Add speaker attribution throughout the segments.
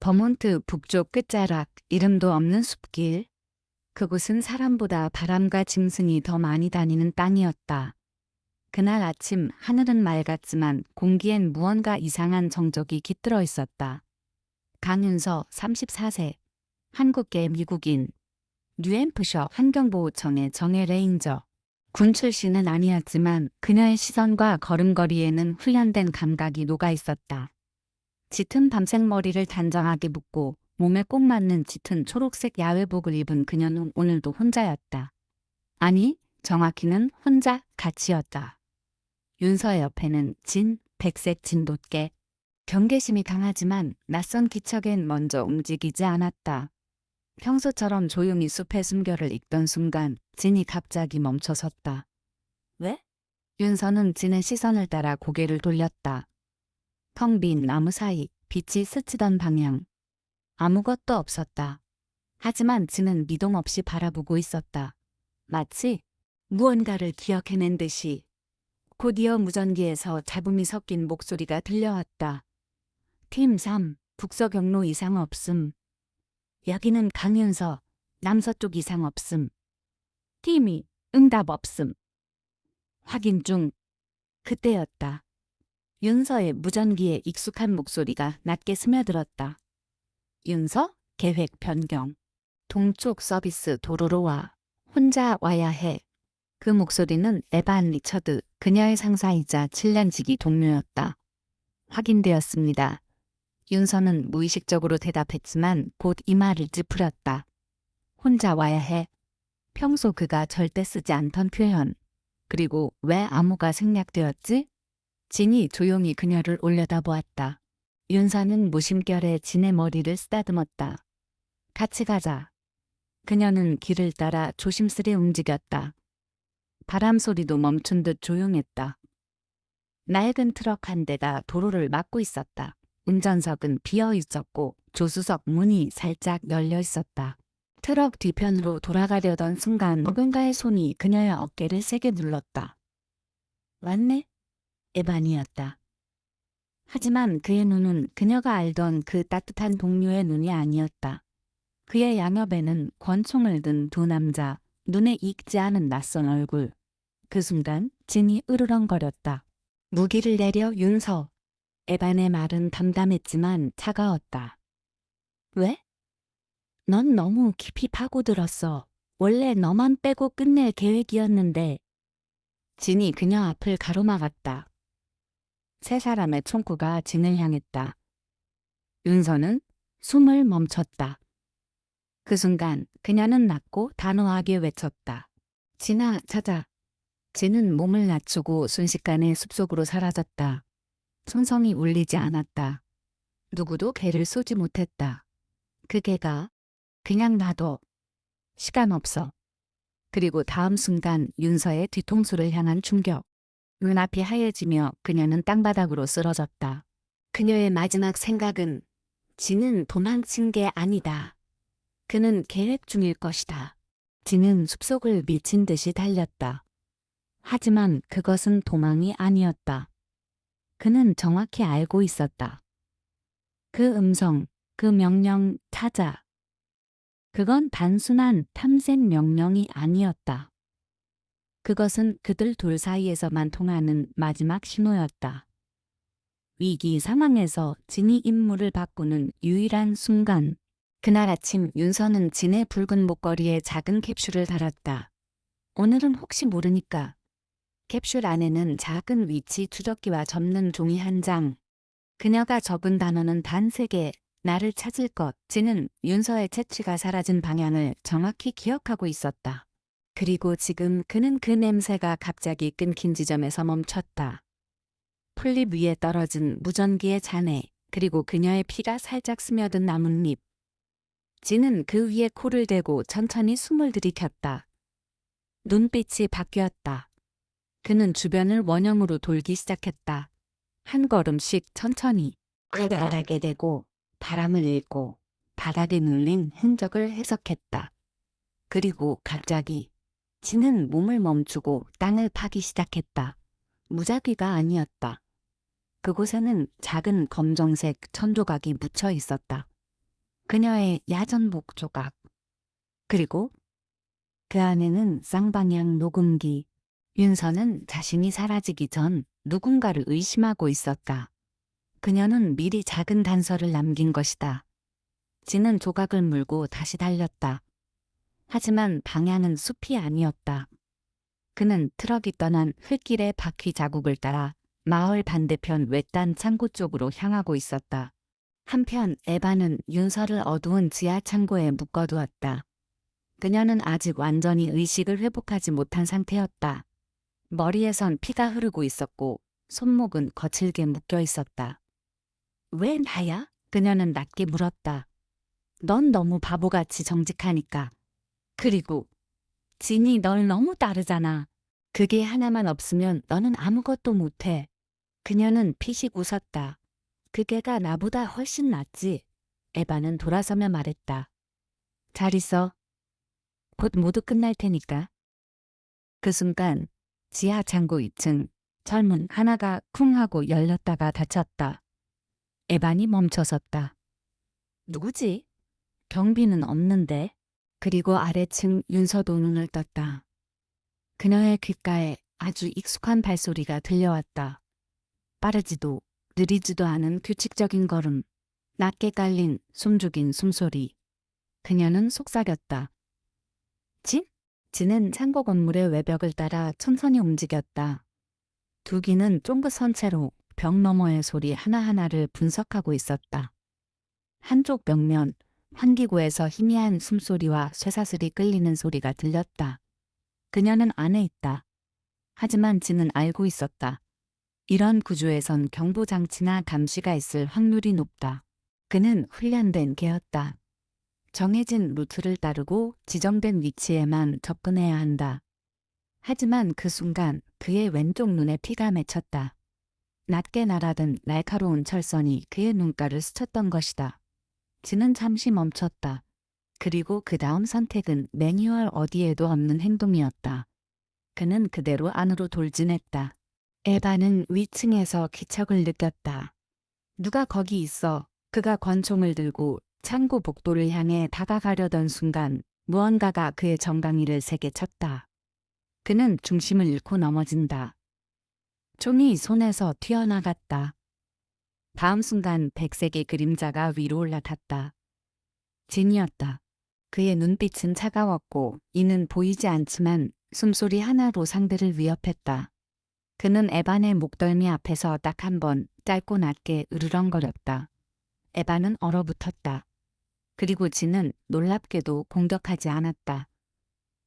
Speaker 1: 버몬트 북쪽 끝자락, 이름도 없는 숲길. 그곳은 사람보다 바람과 짐승이 더 많이 다니는 땅이었다. 그날 아침 하늘은 맑았지만 공기엔 무언가 이상한 정적이 깃들어 있었다. 강윤서 34세, 한국계 미국인, 뉴햄프셔 환경보호청의 정예 레인저. 군 출신은 아니었지만 그녀의 시선과 걸음걸이에는 훈련된 감각이 녹아 있었다. 짙은 밤색 머리를 단정하게 묶고 몸에 꼭 맞는 짙은 초록색 야외복을 입은 그녀는 오늘도 혼자였다. 아니, 정확히는 혼자 같이였다. 윤서의 옆에는 진, 백색 진돗개. 경계심이 강하지만 낯선 기척엔 먼저 움직이지 않았다. 평소처럼 조용히 숲의 숨결을 읽던 순간 진이 갑자기 멈춰섰다. 왜? 윤서는 진의 시선을 따라 고개를 돌렸다. 텅 빈 나무 사이 빛이 스치던 방향. 아무것도 없었다. 하지만 진은 미동 없이 바라보고 있었다. 마치 무언가를 기억해낸 듯이. 곧이어 무전기에서 잡음이 섞인 목소리가 들려왔다. 팀 3, 북서경로 이상 없음. 여기는 강윤서, 남서쪽 이상 없음. 팀이 응답 없음. 확인 중. 그때였다. 윤서의 무전기에 익숙한 목소리가 낮게 스며들었다. 윤서, 계획 변경. 동쪽 서비스 도로로 와. 혼자 와야 해. 그 목소리는 에반 리처드, 그녀의 상사이자 7년 지기 동료였다. 확인되었습니다. 윤서는 무의식적으로 대답했지만 곧 이 말을 찌푸렸다. 혼자 와야 해. 평소 그가 절대 쓰지 않던 표현. 그리고 왜 암호가 생략되었지? 진이 조용히 그녀를 올려다보았다. 윤서는 무심결에 진의 머리를 쓰다듬었다. 같이 가자. 그녀는 길을 따라 조심스레 움직였다. 바람 소리도 멈춘 듯 조용했다. 낡은 트럭 한 대가 도로를 막고 있었다. 운전석은 비어 있었고 조수석 문이 살짝 열려 있었다. 트럭 뒤편으로 돌아가려던 순간 누군가의 손이 그녀의 어깨를 세게 눌렀다. 왔네? 에반이었다. 하지만 그의 눈은 그녀가 알던 그 따뜻한 동료의 눈이 아니었다. 그의 양옆에는 권총을 든 두 남자, 눈에 익지 않은 낯선 얼굴. 그 순간 진이 으르렁거렸다. 무기를 내려 윤서. 에반의 말은 담담했지만 차가웠다. 왜? 넌 너무 깊이 파고들었어. 원래 너만 빼고 끝낼 계획이었는데. 진이 그녀 앞을 가로막았다. 세 사람의 총구가 진을 향했다. 윤서는 숨을 멈췄다. 그 순간 그녀는 낮고 단호하게 외쳤다. 진아, 찾아. 진은 몸을 낮추고 순식간에 숲속으로 사라졌다. 총성이 울리지 않았다. 누구도 개를 쏘지 못했다. 그 개가 그냥 놔둬. 시간 없어. 그리고 다음 순간 윤서의 뒤통수를 향한 충격. 눈앞이 하얘지며 그녀는 땅바닥으로 쓰러졌다. 그녀의 마지막 생각은 진은 도망친 게 아니다. 그는 계획 중일 것이다. 진은 숲속을 미친 듯이 달렸다. 하지만 그것은 도망이 아니었다. 그는 정확히 알고 있었다. 그 음성, 그 명령 찾아. 그건 단순한 탐색 명령이 아니었다. 그것은 그들 둘 사이에서만 통하는 마지막 신호였다. 위기 상황에서 진이 임무를 바꾸는 유일한 순간. 그날 아침 윤서는 진의 붉은 목걸이에 작은 캡슐을 달았다. 오늘은 혹시 모르니까. 캡슐 안에는 작은 위치 추적기와 접는 종이 한 장. 그녀가 적은 단어는 단 3개. 나를 찾을 것. 진은 윤서의 채취가 사라진 방향을 정확히 기억하고 있었다. 그리고 지금 그는 그 냄새가 갑자기 끊긴 지점에서 멈췄다. 풀잎 위에 떨어진 무전기의 잔해, 그리고 그녀의 피가 살짝 스며든 나뭇잎. 진은 그 위에 코를 대고 천천히 숨을 들이켰다. 눈빛이 바뀌었다. 그는 주변을 원형으로 돌기 시작했다. 한 걸음씩 천천히 바닥에 대고 바람을 읽고 바닥에 눌린 흔적을 해석했다. 그리고 갑자기 진은 몸을 멈추고 땅을 파기 시작했다. 무작위가 아니었다. 그곳에는 작은 검정색 천조각이 묻혀 있었다. 그녀의 야전복 조각. 그리고 그 안에는 쌍방향 녹음기. 윤서는 자신이 사라지기 전 누군가를 의심하고 있었다. 그녀는 미리 작은 단서를 남긴 것이다. 진은 조각을 물고 다시 달렸다. 하지만 방향은 숲이 아니었다. 그는 트럭이 떠난 흙길의 바퀴 자국을 따라 마을 반대편 외딴 창고 쪽으로 향하고 있었다. 한편 에바는 윤서를 어두운 지하 창고에 묶어두었다. 그녀는 아직 완전히 의식을 회복하지 못한 상태였다. 머리에선 피가 흐르고 있었고 손목은 거칠게 묶여 있었다. 왜 나야? 그녀는 낮게 물었다. 넌 너무 바보같이 정직하니까. 그리고 진이 널 너무 따르잖아. 그게 하나만 없으면 너는 아무것도 못해. 그녀는 피식 웃었다. 그게가 나보다 훨씬 낫지. 에바는 돌아서며 말했다. 잘 있어. 곧 모두 끝날 테니까. 그 순간 지하 창고 2층 철문 하나가 쿵 하고 열렸다가 닫혔다. 에반이 멈춰섰다. 누구지? 경비는 없는데. 그리고 아래층 윤서도 눈을 떴다. 그녀의 귓가에 아주 익숙한 발소리가 들려왔다. 빠르지도 느리지도 않은 규칙적인 걸음, 낮게 깔린 숨죽인 숨소리. 그녀는 속삭였다. 진? 진은 창고 건물의 외벽을 따라 천천히 움직였다. 두 귀는 쫑긋 선 채로 벽 너머의 소리 하나하나를 분석하고 있었다. 한쪽 벽면, 환기구에서 희미한 숨소리와 쇠사슬이 끌리는 소리가 들렸다. 그녀는 안에 있다. 하지만 진은 알고 있었다. 이런 구조에선 경보장치나 감시가 있을 확률이 높다. 그는 훈련된 개였다. 정해진 루트를 따르고 지정된 위치에만 접근해야 한다. 하지만 그 순간 그의 왼쪽 눈에 피가 맺혔다. 낮게 날아든 날카로운 철선이 그의 눈가를 스쳤던 것이다. 진은 잠시 멈췄다. 그리고 그 다음 선택은 매뉴얼 어디에도 없는 행동이었다. 그는 그대로 안으로 돌진했다. 에바는 위층에서 기척을 느꼈다. 누가 거기 있어? 그가 권총을 들고 창고 복도를 향해 다가가려던 순간 무언가가 그의 정강이를 세게 쳤다. 그는 중심을 잃고 넘어진다. 총이 손에서 튀어나갔다. 다음 순간 백색의 그림자가 위로 올라탔다. 진이었다. 그의 눈빛은 차가웠고 이는 보이지 않지만 숨소리 하나로 상대를 위협했다. 그는 에반의 목덜미 앞에서 딱 한 번 짧고 낮게 으르렁거렸다. 에반은 얼어붙었다. 그리고 진은 놀랍게도 공격하지 않았다.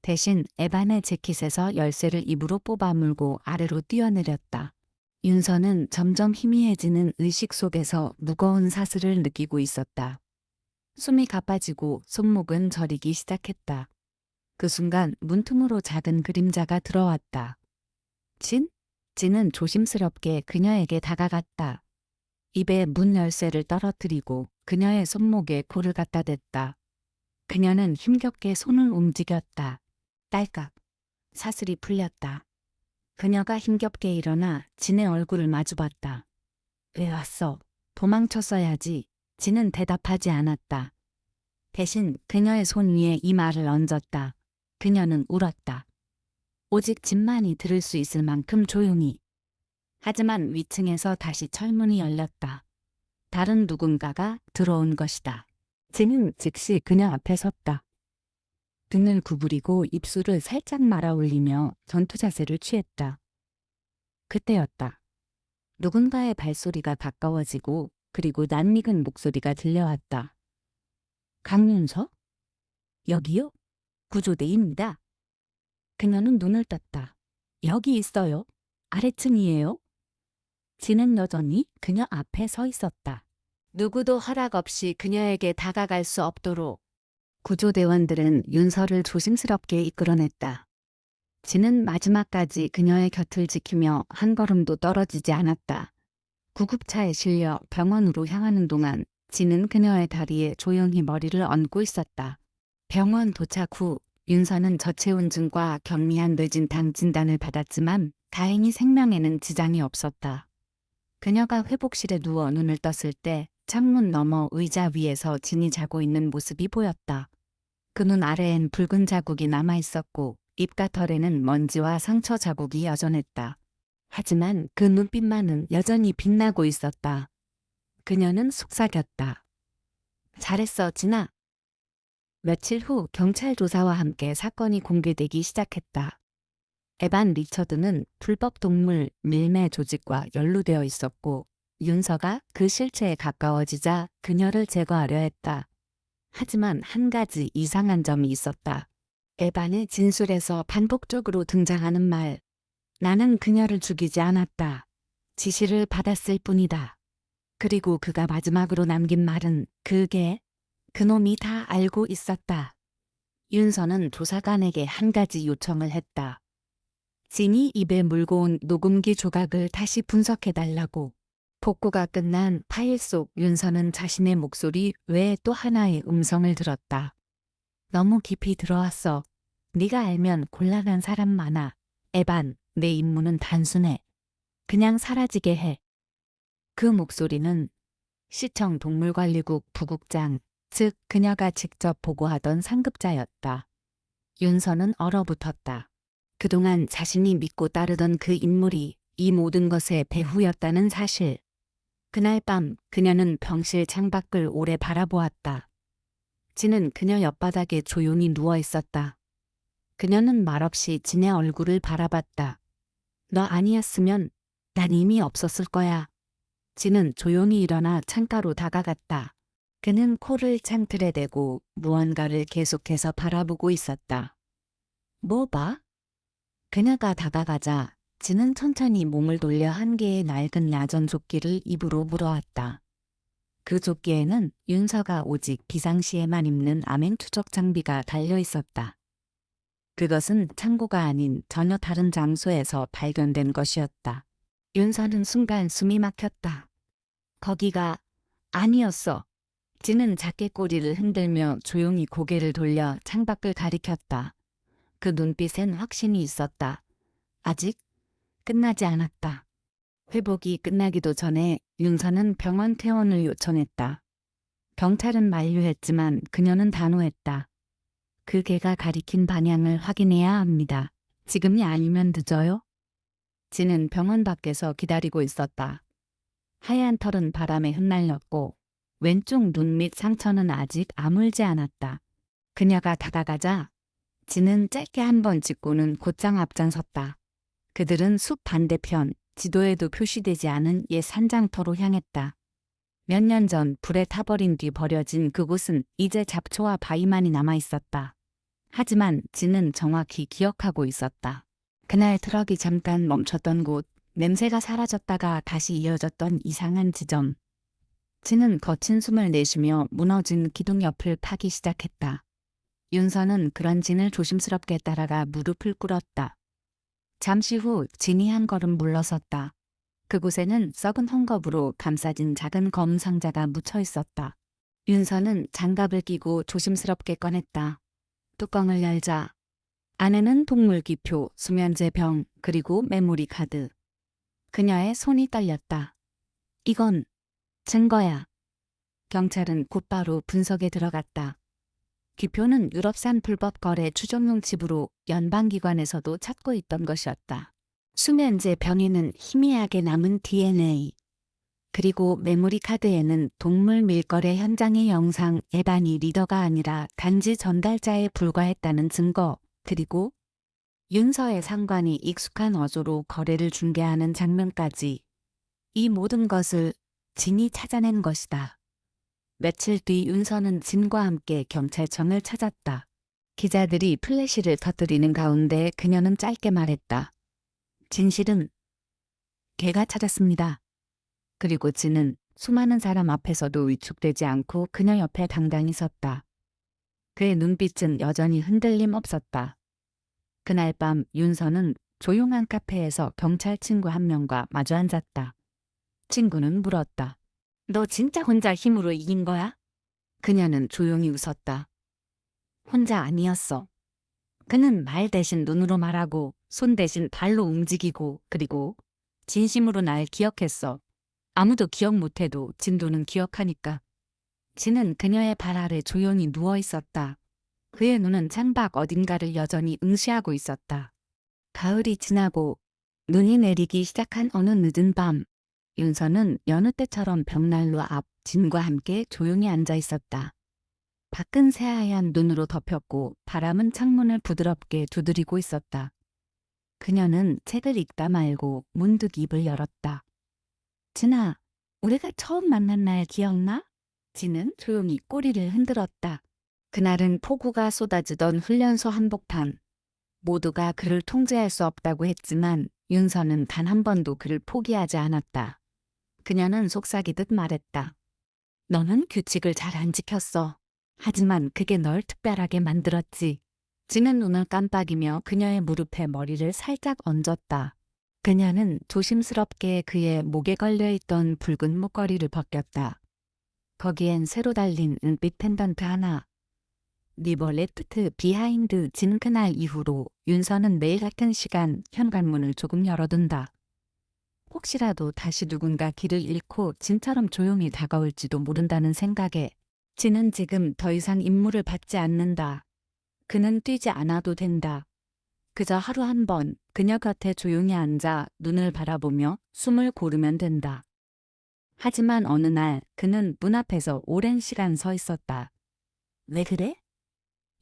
Speaker 1: 대신 에반의 재킷에서 열쇠를 입으로 뽑아 물고 아래로 뛰어내렸다. 윤서는 점점 희미해지는 의식 속에서 무거운 사슬을 느끼고 있었다. 숨이 가빠지고 손목은 저리기 시작했다. 그 순간 문틈으로 작은 그림자가 들어왔다. 진? 진은 조심스럽게 그녀에게 다가갔다. 입에 문 열쇠를 떨어뜨리고 그녀의 손목에 코를 갖다 댔다. 그녀는 힘겹게 손을 움직였다. 딸깍. 사슬이 풀렸다. 그녀가 힘겹게 일어나 진의 얼굴을 마주봤다. 왜 왔어? 도망쳤어야지. 진은 대답하지 않았다. 대신 그녀의 손 위에 이마를 얹었다. 그녀는 울었다. 오직 진만이 들을 수 있을 만큼 조용히. 하지만 위층에서 다시 철문이 열렸다. 다른 누군가가 들어온 것이다. 진은 즉시 그녀 앞에 섰다. 등을 구부리고 입술을 살짝 말아 올리며 전투 자세를 취했다. 그때였다. 누군가의 발소리가 가까워지고 그리고 낯익은 목소리가 들려왔다. 강윤서? 여기요? 구조대입니다. 그녀는 눈을 떴다. 여기 있어요. 아래층이에요. 진은 여전히 그녀 앞에 서 있었다. 누구도 허락 없이 그녀에게 다가갈 수 없도록 구조대원들은 윤서를 조심스럽게 이끌어냈다. 진은 마지막까지 그녀의 곁을 지키며 한 걸음도 떨어지지 않았다. 구급차에 실려 병원으로 향하는 동안 진은 그녀의 다리에 조용히 머리를 얹고 있었다. 병원 도착 후 윤서는 저체온증과 경미한 뇌진탕 진단을 받았지만 다행히 생명에는 지장이 없었다. 그녀가 회복실에 누워 눈을 떴을 때 창문 너머 의자 위에서 진이 자고 있는 모습이 보였다. 그 눈 아래엔 붉은 자국이 남아 있었고 입가털에는 먼지와 상처 자국이 여전했다. 하지만 그 눈빛만은 여전히 빛나고 있었다. 그녀는 속삭였다. 잘했어, 진아. 며칠 후 경찰 조사와 함께 사건이 공개되기 시작했다. 에반 리처드는 불법 동물 밀매 조직과 연루되어 있었고 윤서가 그 실체에 가까워지자 그녀를 제거하려 했다. 하지만 한 가지 이상한 점이 있었다. 에반의 진술에서 반복적으로 등장하는 말. 나는 그녀를 죽이지 않았다. 지시를 받았을 뿐이다. 그리고 그가 마지막으로 남긴 말은 그놈이 다 알고 있었다. 윤서는 조사관에게 한 가지 요청을 했다. 진이 입에 물고 온 녹음기 조각을 다시 분석해달라고. 복구가 끝난 파일 속 윤서는 자신의 목소리 외에 또 하나의 음성을 들었다. 너무 깊이 들어왔어. 네가 알면 곤란한 사람 많아. 에반, 내 임무는 단순해. 그냥 사라지게 해. 그 목소리는 시청 동물관리국 부국장, 즉 그녀가 직접 보고하던 상급자였다. 윤서는 얼어붙었다. 그동안 자신이 믿고 따르던 그 인물이 이 모든 것의 배후였다는 사실. 그날 밤 그녀는 병실 창밖을 오래 바라보았다. 진은 그녀 옆바닥에 조용히 누워 있었다. 그녀는 말없이 진의 얼굴을 바라봤다. 너 아니었으면 난 이미 없었을 거야. 진은 조용히 일어나 창가로 다가갔다. 그는 코를 창틀에 대고 무언가를 계속해서 바라보고 있었다. 뭐 봐? 그녀가 다가가자 진은 천천히 몸을 돌려 한 개의 낡은 야전 조끼를 입으로 물어왔다. 그 조끼에는 윤서가 오직 비상시에만 입는 암행 추적 장비가 달려 있었다. 그것은 창고가 아닌 전혀 다른 장소에서 발견된 것이었다. 윤서는 순간 숨이 막혔다. 거기가 아니었어. 진은 작게 꼬리를 흔들며 조용히 고개를 돌려 창밖을 가리켰다. 그 눈빛엔 확신이 있었다. 아직 끝나지 않았다. 회복이 끝나기도 전에 윤서는 병원 퇴원을 요청했다. 경찰은 만류했지만 그녀는 단호했다. 그 개가 가리킨 방향을 확인해야 합니다. 지금이 아니면 늦어요? 진은 병원 밖에서 기다리고 있었다. 하얀 털은 바람에 흩날렸고 왼쪽 눈 밑 상처는 아직 아물지 않았다. 그녀가 다가가자 진은 짧게 한 번 짚고는 곧장 앞장섰다. 그들은 숲 반대편, 지도에도 표시되지 않은 옛 산장터로 향했다. 몇 년 전 불에 타버린 뒤 버려진 그곳은 이제 잡초와 바위만이 남아 있었다. 하지만 진은 정확히 기억하고 있었다. 그날 트럭이 잠깐 멈췄던 곳, 냄새가 사라졌다가 다시 이어졌던 이상한 지점. 진은 거친 숨을 내쉬며 무너진 기둥 옆을 파기 시작했다. 윤서는 그런 진을 조심스럽게 따라가 무릎을 꿇었다. 잠시 후 진이 한 걸음 물러섰다. 그곳에는 썩은 헝겊으로 감싸진 작은 검은 상자가 묻혀 있었다. 윤서는 장갑을 끼고 조심스럽게 꺼냈다. 뚜껑을 열자 안에는 동물기표, 수면제 병, 그리고 메모리 카드. 그녀의 손이 떨렸다. 이건 증거야. 경찰은 곧바로 분석에 들어갔다. 기표는 유럽산 불법 거래 추종용 칩으로 연방기관에서도 찾고 있던 것이었다. 수면제 병에는 희미하게 남은 DNA. 그리고 메모리 카드에는 동물 밀거래 현장의 영상, 에반이 리더가 아니라 단지 전달자에 불과했다는 증거. 그리고 윤서의 상관이 익숙한 어조로 거래를 중개하는 장면까지. 이 모든 것을 진이 찾아낸 것이다. 며칠 뒤 윤서는 진과 함께 경찰청을 찾았다. 기자들이 플래시를 터뜨리는 가운데 그녀는 짧게 말했다. 진실은 걔가 찾았습니다. 그리고 진은 수많은 사람 앞에서도 위축되지 않고 그녀 옆에 당당히 섰다. 그의 눈빛은 여전히 흔들림 없었다. 그날 밤 윤서는 조용한 카페에서 경찰 친구 한 명과 마주 앉았다. 친구는 물었다. 너 진짜 혼자 힘으로 이긴 거야? 그녀는 조용히 웃었다. 혼자 아니었어. 그는 말 대신 눈으로 말하고 손 대신 발로 움직이고 그리고 진심으로 날 기억했어. 아무도 기억 못해도 진도는 기억하니까. 진은 그녀의 발 아래 조용히 누워 있었다. 그의 눈은 창밖 어딘가를 여전히 응시하고 있었다. 가을이 지나고 눈이 내리기 시작한 어느 늦은 밤, 윤서는 여느 때처럼 벽난로 앞 진과 함께 조용히 앉아 있었다. 밖은 새하얀 눈으로 덮였고 바람은 창문을 부드럽게 두드리고 있었다. 그녀는 책을 읽다 말고 문득 입을 열었다. 진아, 우리가 처음 만난 날 기억나? 진은 조용히 꼬리를 흔들었다. 그날은 폭우가 쏟아지던 훈련소 한복판. 모두가 그를 통제할 수 없다고 했지만 윤서는 단 한 번도 그를 포기하지 않았다. 그녀는 속삭이듯 말했다. 너는 규칙을 잘 안 지켰어. 하지만 그게 널 특별하게 만들었지. 진은 눈을 깜빡이며 그녀의 무릎에 머리를 살짝 얹었다. 그녀는 조심스럽게 그의 목에 걸려있던 붉은 목걸이를 벗겼다. 거기엔 새로 달린 은빛 펜던트 하나. 리버 레프트 비하인드. 진 그날 이후로 윤서는 매일 같은 시간 현관문을 조금 열어둔다. 혹시라도 다시 누군가 길을 잃고 진처럼 조용히 다가올지도 모른다는 생각에 진은 지금 더 이상 임무를 받지 않는다. 그는 뛰지 않아도 된다. 그저 하루 한 번 그녀 곁에 조용히 앉아 눈을 바라보며 숨을 고르면 된다. 하지만 어느 날 그는 문 앞에서 오랜 시간 서 있었다. 왜 그래?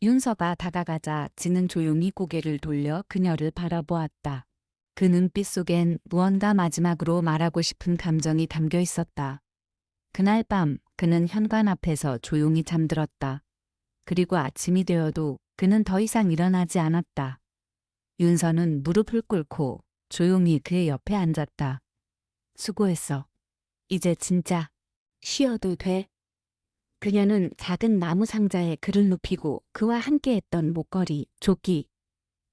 Speaker 1: 윤서가 다가가자 진은 조용히 고개를 돌려 그녀를 바라보았다. 그 눈빛 속엔 무언가 마지막으로 말하고 싶은 감정이 담겨 있었다. 그날 밤 그는 현관 앞에서 조용히 잠들었다. 그리고 아침이 되어도 그는 더 이상 일어나지 않았다. 윤서는 무릎을 꿇고 조용히 그의 옆에 앉았다. 수고했어. 이제 진짜 쉬어도 돼. 그녀는 작은 나무 상자에 글을 눕히고 그와 함께했던 목걸이, 조끼,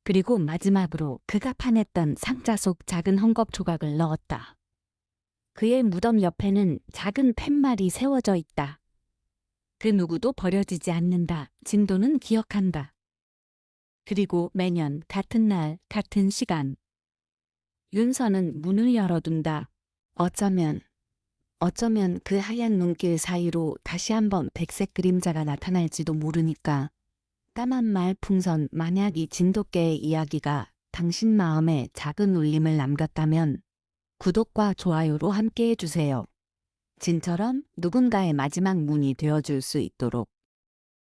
Speaker 1: 그리고 마지막으로 그가 파냈던 상자 속 작은 헝겊 조각을 넣었다. 그의 무덤 옆에는 작은 팻말이 세워져 있다. 그 누구도 버려지지 않는다. 진도는 기억한다. 그리고 매년 같은 날, 같은 시간. 윤서는 문을 열어둔다. 어쩌면 그 하얀 눈길 사이로 다시 한번 백색 그림자가 나타날지도 모르니까. 까만 말풍선. 만약 이 진돗개의 이야기가 당신 마음에 작은 울림을 남겼다면 구독과 좋아요로 함께 해주세요. 진처럼 누군가의 마지막 문이 되어줄 수 있도록.